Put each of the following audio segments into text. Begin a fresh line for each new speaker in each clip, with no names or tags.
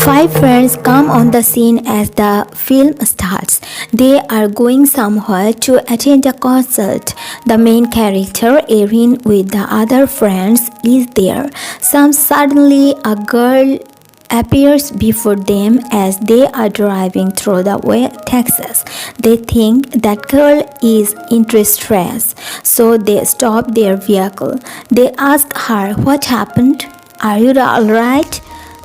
Five friends come on the scene as the film starts. They are going somewhere to attend a concert. The main character, Erin, with the other friends, is there. Suddenly, a girl appears before them as they are driving through the Texas. They think that girl is in distress, so they stop their vehicle. They ask her what happened. Are you alright?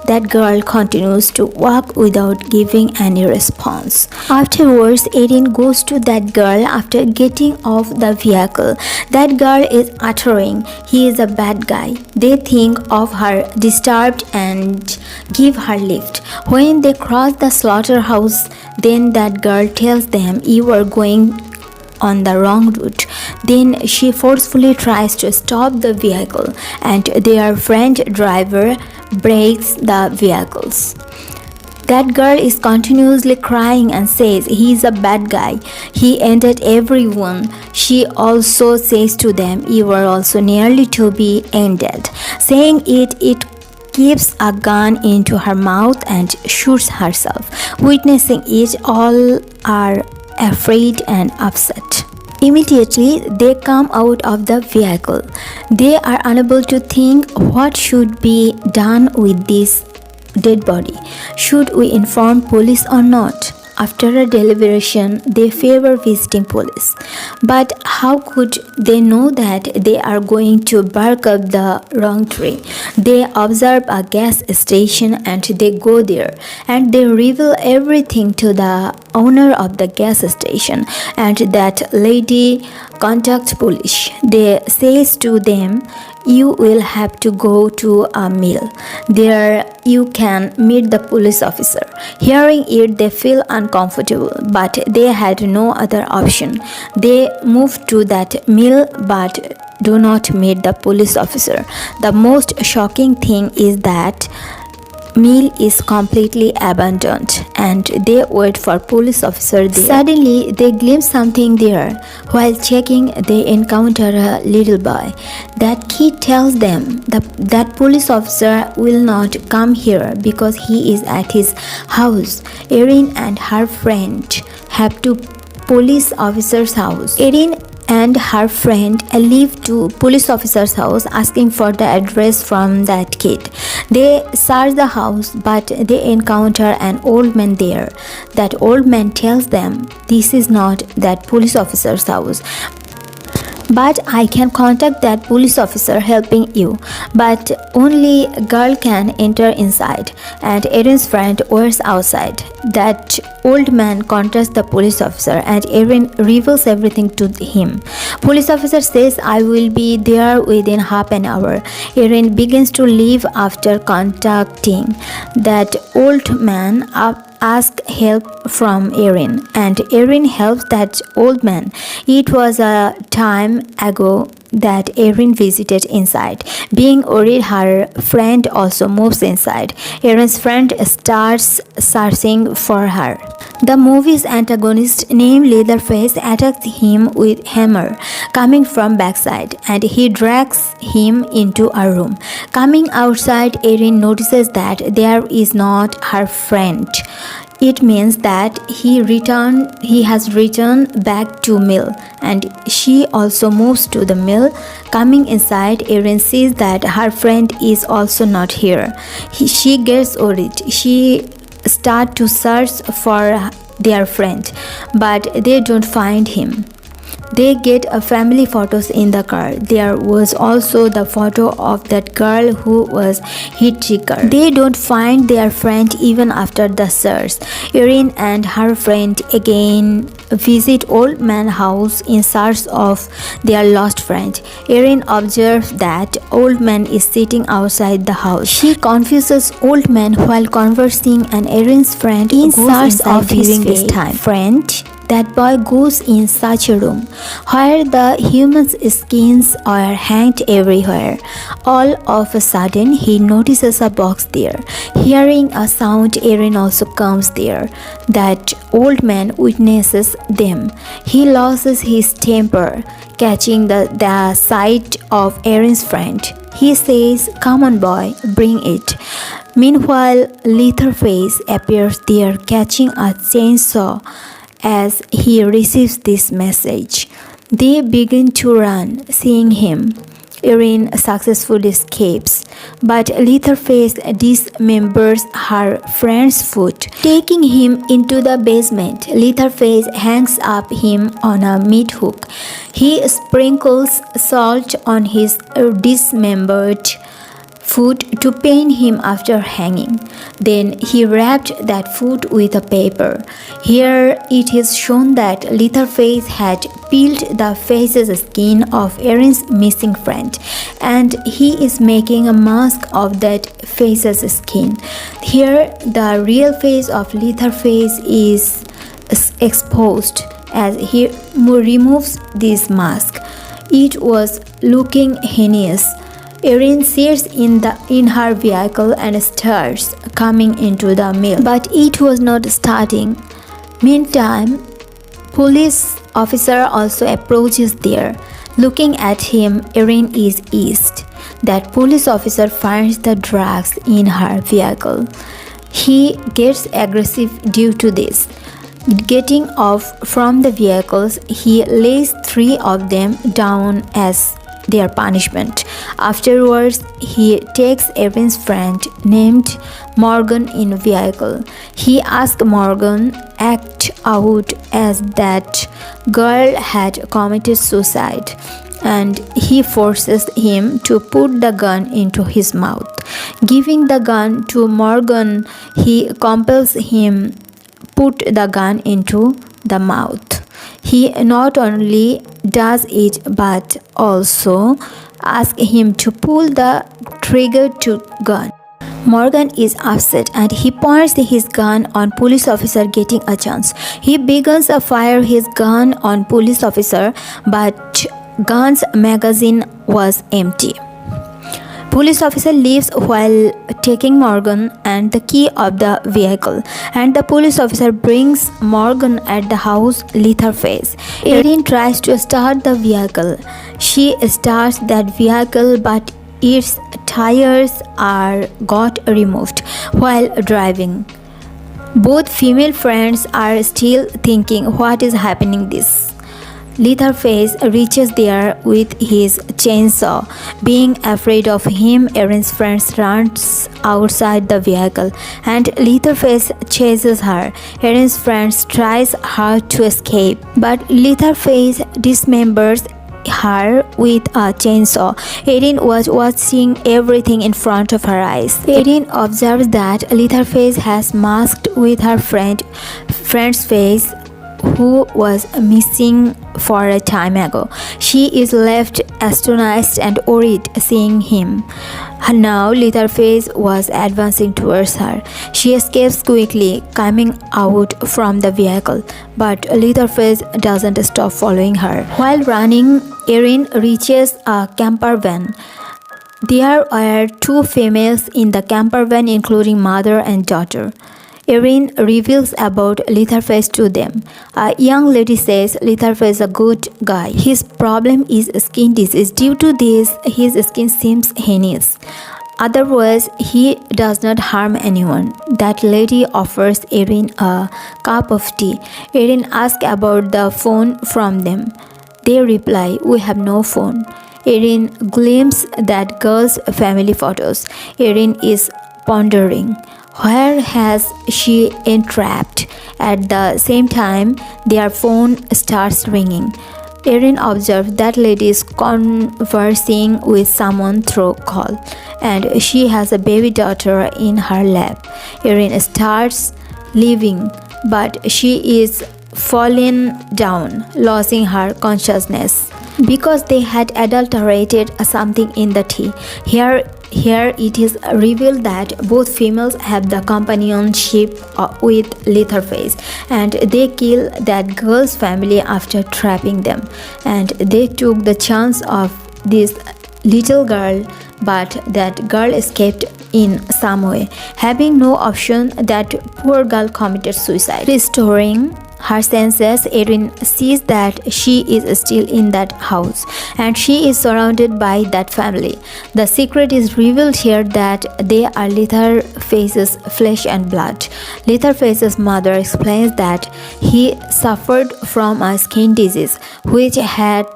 That girl continues to walk without giving any response. Afterwards, Erin goes to that girl after getting off the vehicle. That girl is uttering, "He is a bad guy." They think of her disturbed and give her lift. When they cross the slaughterhouse, then that girl tells them, "You are going on the wrong route." Then she forcefully tries to stop the vehicle, and their friend driver brakes the vehicles. That girl is continuously crying and says, "He is a bad guy. He ended everyone." She also says to them, "You are also nearly to be ended." Saying it keeps a gun into her mouth and shoots herself. Witnessing it, all are afraid and upset. Immediately, they come out of the vehicle. They are unable to think what should be done with this dead body. Should we inform police or not? After a deliberation, they favor visiting police. But how could they know that they are going to bark up the wrong tree? They observe a gas station and they go there, and they reveal everything to the owner of the gas station, and that lady contacts police. They says to them, "You will have to go to a mill. There you can meet the police officer." Hearing it, they feel uncomfortable, but they had no other option. They move to that mill but do not meet the police officer. The most shocking thing is that mill is completely abandoned, and they wait for police officer there. Suddenly, they glimpse something there. While checking, they encounter a little boy. That kid tells them that police officer will not come here because he is at his house. Erin and her friend have to police officer's house. Erin and her friend leave to police officer's house asking for the address from that kid. They search the house, but they encounter an old man there. That old man tells them, "This is not that police officer's house, but I can contact that police officer helping you. But only a girl can enter inside." And Erin's friend waits outside. That old man contacts the police officer, and Erin reveals everything to him. Police officer says, "I will be there within half an hour." Erin begins to leave after contacting that old man. Ask help from Erin, and Erin helps that old man. It was a time ago that Erin visited inside. Being worried, her friend also moves inside. Erin's friend starts searching for her. The movie's antagonist, named Leatherface, attacks him with hammer coming from backside, and he drags him into a room. Coming outside, Erin notices that there is not her friend. It means that he has returned back to mill, and she also moves to the mill. Coming inside, Erin sees that her friend is also not here. She gets worried. She starts to search for their friend, but they don't find him. They get a family photos in the car. There was also the photo of that girl who was hitchhiker. They don't find their friend even after the search. Erin and her friend again visit old man's house in search of their lost friend. Erin observes that old man is sitting outside the house. She confuses old man while conversing, and Erin's friend in search of his friend. That boy goes in such a room where the human skins are hanged everywhere. All of a sudden, he notices a box there. Hearing a sound, Erin also comes there. That old man witnesses them. He loses his temper, catching the sight of Erin's friend. He says, "Come on boy, bring it." Meanwhile, Leatherface appears there catching a chainsaw as he receives this message. They begin to run, seeing him. Erin successfully escapes, but Leatherface dismembers her friend's foot. Taking him into the basement, Leatherface hangs up him on a meat hook. He sprinkles salt on his dismembered foot to pain him after hanging. Then he wrapped that foot with a paper. Here it is shown that Leatherface had peeled the face's skin of Erin's missing friend, and he is making a mask of that face's skin. Here the real face of Leatherface is exposed as he removes this mask. It was looking heinous. Erin sits in her vehicle and starts coming into the mill, but it was not starting. Meantime, police officer also approaches there. Looking at him, Erin is eased. That police officer finds the drugs in her vehicle. He gets aggressive due to this. Getting off from the vehicles, he lays 3 of them down as their punishment. Afterwards, he takes Erin's friend named Morgan in a vehicle. He asks Morgan act out as that girl had committed suicide, and he forces him to put the gun into his mouth. Giving the gun to Morgan, he compels him put the gun into the mouth. He not only does it but also asks him to pull the trigger to gun. Morgan is upset and he points his gun on police officer getting a chance. He begins to fire his gun on police officer, but gun's magazine was empty. Police officer leaves while taking Morgan and the key of the vehicle, and the police officer brings Morgan at the house Leatherface. Erin tries to start the vehicle. She starts that vehicle, but its tires are got removed while driving. Both female friends are still thinking what is happening this. Leatherface reaches there with his chainsaw. Being afraid of him, Erin's friend runs outside the vehicle and Leatherface chases her. Erin's friend tries hard to escape, but Leatherface dismembers her with a chainsaw. Erin was watching everything in front of her eyes. Erin observes that Leatherface has masked with her friend's face, who was missing for a time ago. She is left astonished and worried seeing him. Now Leatherface was advancing towards her. She escapes quickly, coming out from the vehicle, but Leatherface doesn't stop following her. While running, Erin reaches a camper van. There are 2 females in the camper van, including mother and daughter. Erin reveals about Leatherface to them. A young lady says Leatherface is a good guy. His problem is skin disease. Due to this, his skin seems heinous. Otherwise, he does not harm anyone. That lady offers Erin a cup of tea. Erin asks about the phone from them. They reply, "We have no phone." Erin glimpses that girl's family photos. Erin is pondering. Where has she entrapped? At the same time, their phone starts ringing. Erin observes that lady is conversing with someone through call, and she has a baby daughter in her lap. Erin starts leaving, but she is falling down, losing her consciousness because they had adulterated something in the tea. Here it is revealed that both females have the companionship with Leatherface, and they kill that girl's family after trapping them, and they took the chance of this little girl, but that girl escaped in some way. Having no option, that poor girl committed suicide. Restoring her senses, Erin sees that she is still in that house and she is surrounded by that family. The secret is revealed here that they are Leatherface's flesh and blood. Leatherface's mother explains that he suffered from a skin disease which had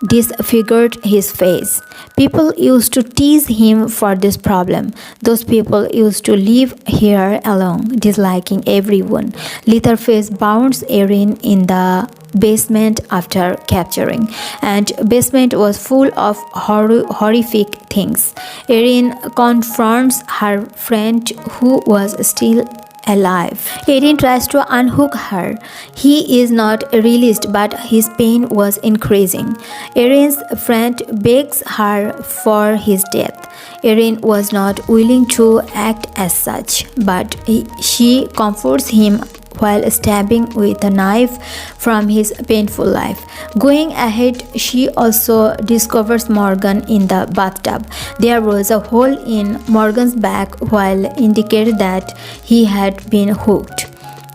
disfigured his face. People used to tease him for this problem. Those people used to live here alone, disliking everyone. Leatherface bounds Erin in the basement after capturing, and basement was full of horrific things. Erin confronts her friend who was still alive. Erin tries to unhook her. He is not released, but his pain was increasing. Erin's friend begs her for his death. Erin was not willing to act as such, but she comforts him while stabbing with a knife from his painful life. Going ahead, she also discovers Morgan in the bathtub. There was a hole in Morgan's back, while indicated that he had been hooked.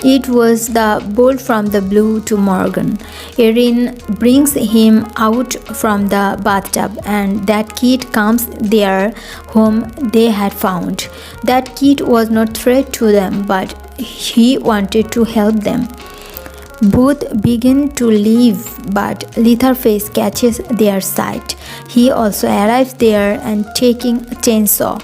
It was the bolt from the blue to Morgan. Erin brings him out from the bathtub, and that kid comes there whom they had found. That kid was no threat to them, but he wanted to help them. Both begin to leave, but Leatherface catches their sight. He also arrives there taking chainsaw.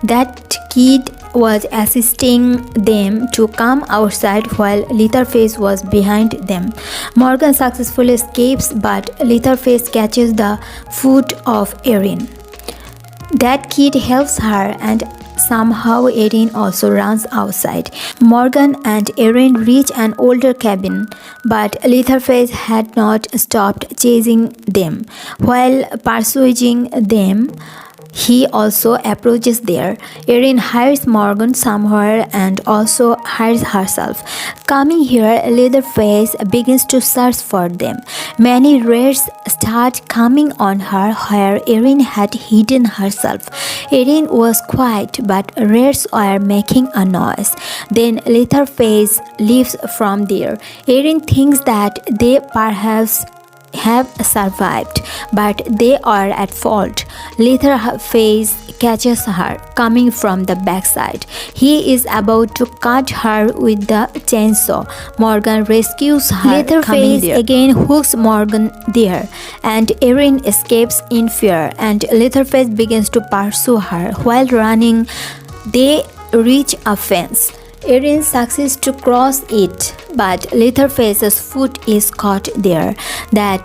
That kid was assisting them to come outside while Leatherface was behind them. Morgan successfully escapes, but Leatherface catches the foot of Erin. That kid helps her, and somehow Erin also runs outside. Morgan and Erin reach an older cabin, but Leatherface had not stopped chasing them. While pursuing them, he also approaches there. Erin hires Morgan somewhere and also hires herself. Coming here, Leatherface begins to search for them. Many raids start coming on her where Erin had hidden herself. Erin was quiet, but raids were making a noise. Then Leatherface leaves from there. Erin thinks that they perhaps have survived, but they are at fault. Leatherface catches her coming from the backside. He is about to cut her with the chainsaw. Morgan rescues her. Leatherface again hooks Morgan there, and Erin escapes in fear, and Leatherface begins to pursue her. While running, they reach a fence. Erin succeeds to cross it, but Leatherface's foot is caught there. That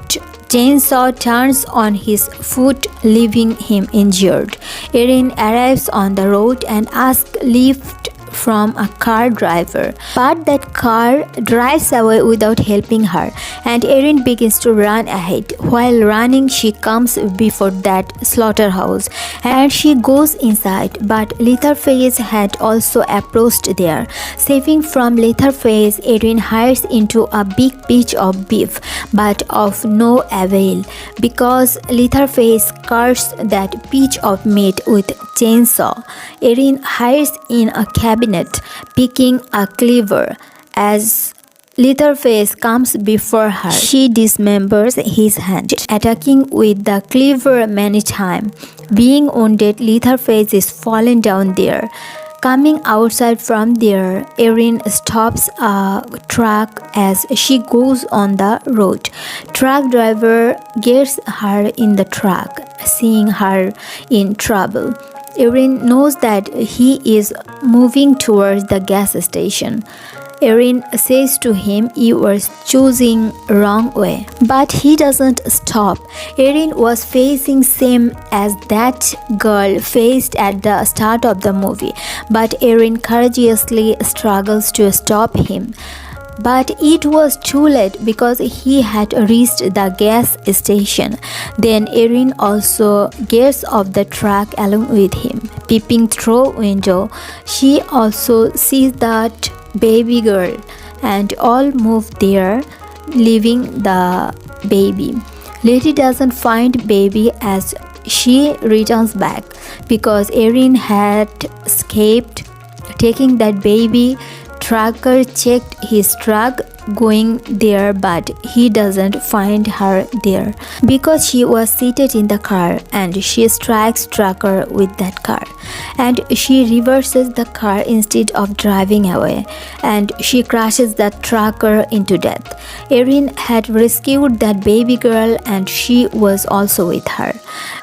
chainsaw turns on his foot, leaving him injured. Erin arrives on the road and asks lift from a car driver, but that car drives away without helping her, and Erin begins to run ahead. While running, she comes before that slaughterhouse, and she goes inside, but Leatherface had also approached there. Saving from Leatherface, Erin hires into a big piece of beef, but of no avail, because Leatherface cuts that piece of meat with chainsaw. Erin hides in a cabinet, picking a cleaver. As Leatherface comes before her, she dismembers his hand, attacking with the cleaver many times. Being wounded, Leatherface is fallen down there. Coming outside from there, Erin stops a truck as she goes on the road. Truck driver gets her in the truck, seeing her in trouble. Erin knows that he is moving towards the gas station. Erin says to him, "You were choosing wrong way." But he doesn't stop. Erin was facing same as that girl faced at the start of the movie, but Erin courageously struggles to stop him. But it was too late because he had reached the gas station. Then Erin also gets off the truck along with him. Peeping through window, she also sees that baby girl, and all move there, leaving the baby. Lady doesn't find baby as she returns back because Erin had escaped, taking that baby. Tracker checked his truck going there, but he doesn't find her there because she was seated in the car, and she strikes Tracker with that car, and she reverses the car instead of driving away, and she crashes the Tracker into death. Erin had rescued that baby girl, and she was also with her.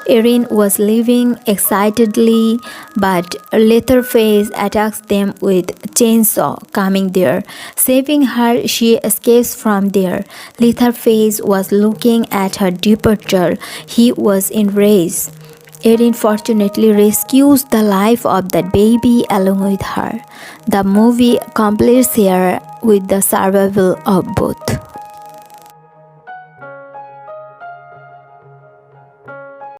Erin was leaving excitedly, but Leatherface attacks them with chainsaw. Coming there, saving her, she escapes from there. Leatherface was looking at her departure. He was enraged. Erin fortunately rescues the life of that baby along with her. The movie completes here with the survival of both.